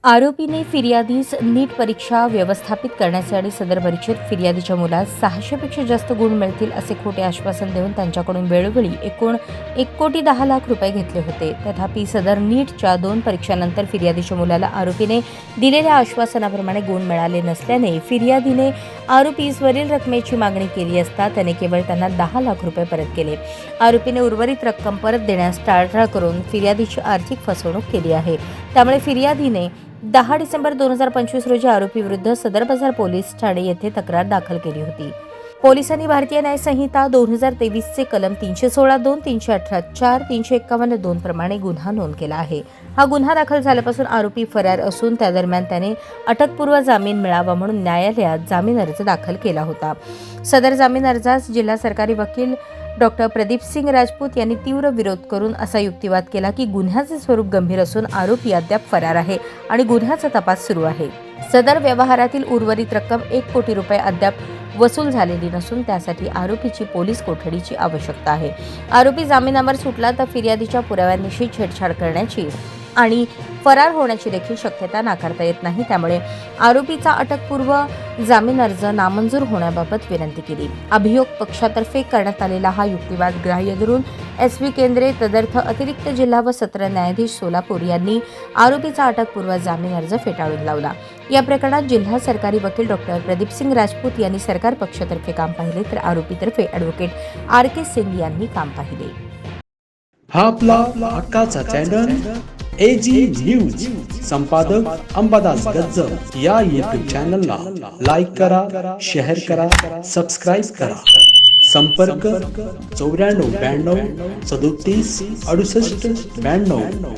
आरोपीने फिर्यादीस नीट परीक्षा व्यवस्थापित करण्याचे आणि सदर परीक्षेत फिर्यादीच्या मुलास 600पेक्षा जास्त गुण मिळतील असे खोटे आश्वासन देऊन त्यांच्याकडून वेळोवेळी एकूण 1,10,00,000 रुपये घेतले होते। तथापि सदर नीटच्या 2 परीक्षांनंतर फिर्यादीच्या मुलाला आरोपीने दिलेल्या आश्वासनाप्रमाणे गुण मिळाले नसल्याने फिर्यादीने आरोपीस वरील रकमेची मागणी केली असता त्याने केवळ त्यांना 10 लाख रुपये परत केले। आरोपीने उर्वरित रक्कम परत देण्यास टाळाटाळ करून फिर्यादीची आर्थिक फसवणूक केली आहे। त्यामुळे फिर्यादीने 10 डिसेंबर 2025 रोजी आरोपी विरुद्ध सदर बाजार पोलीस ठाणे येथे तक्रार दाखल केली होती। पोलिसांनी भारतीय न्याय संहिता 2023 चे कलम 316(2), 318 4, 351(2) प्रमाणे गुन्हा नोंद केला आहे। हा गुन्हा दाखल झाल्यापासून आरोपी फरार असून त्या दरम्यान त्याने अटकपूर्व जामीन मिळावा म्हणून न्यायालयात जामीन अर्ज दाखल केला होता। सदर जामीन अर्जास जिल्हा सरकारी वकील डॉक्टर प्रदीप सिंग राजपूत यांनी तीव्र विरोध करून असा युक्तिवाद केला की गुन्ह्याचे स्वरूप गंभीर असून आरोपी अद्याप फरार आहे आणि गुन्ह्याचा तपास सुरू आहे। सदर व्यवहारातील उर्वरित रक्कम 1 कोटी रुपये अद्याप वसूल झालेली नसून त्यासाठी आरोपीची पोलीस कोठडीची आवश्यकता आहे। आरोपी जामिनावर सुटला तर फिर्यादीच्या पुराव्यांनिशी छेडछाड करण्याची आणि फरार होण्याची देखील शक्यता नाकारता येत नाही। त्यामुळे आरोपीचा अटकपूर्व जामीन अर्ज नामंजूर होण्याबाबत विनंती केली। अभियोग पक्षातर्फे करण्यात आलेला हा युक्तिवाद ग्राह्य धरून SV केंद्रे तदर्थ अतिरिक्त जिल्हा व सत्र न्यायाधीश सोलापूर यांनी आरोपीचा अटकपूर्व जामीन अर्ज फेटाळून लावला। या प्रकरणात जिल्हा सरकारी वकील डॉक्टर प्रदीप सिंग राजपूत यांनी सरकार पक्षातर्फे काम पाहिले तर आरोपीतर्फे ॲडव्होकेट RK सिंग यांनी काम पाहिले। हा आपला हक्काचा चॅनल AG न्यूज संपादक अंबादास गज्जर या YouTube चॅनलला लाईक करा, शेअर करा, सबस्क्राईब करा। संपर्क 94 92 37 68 92।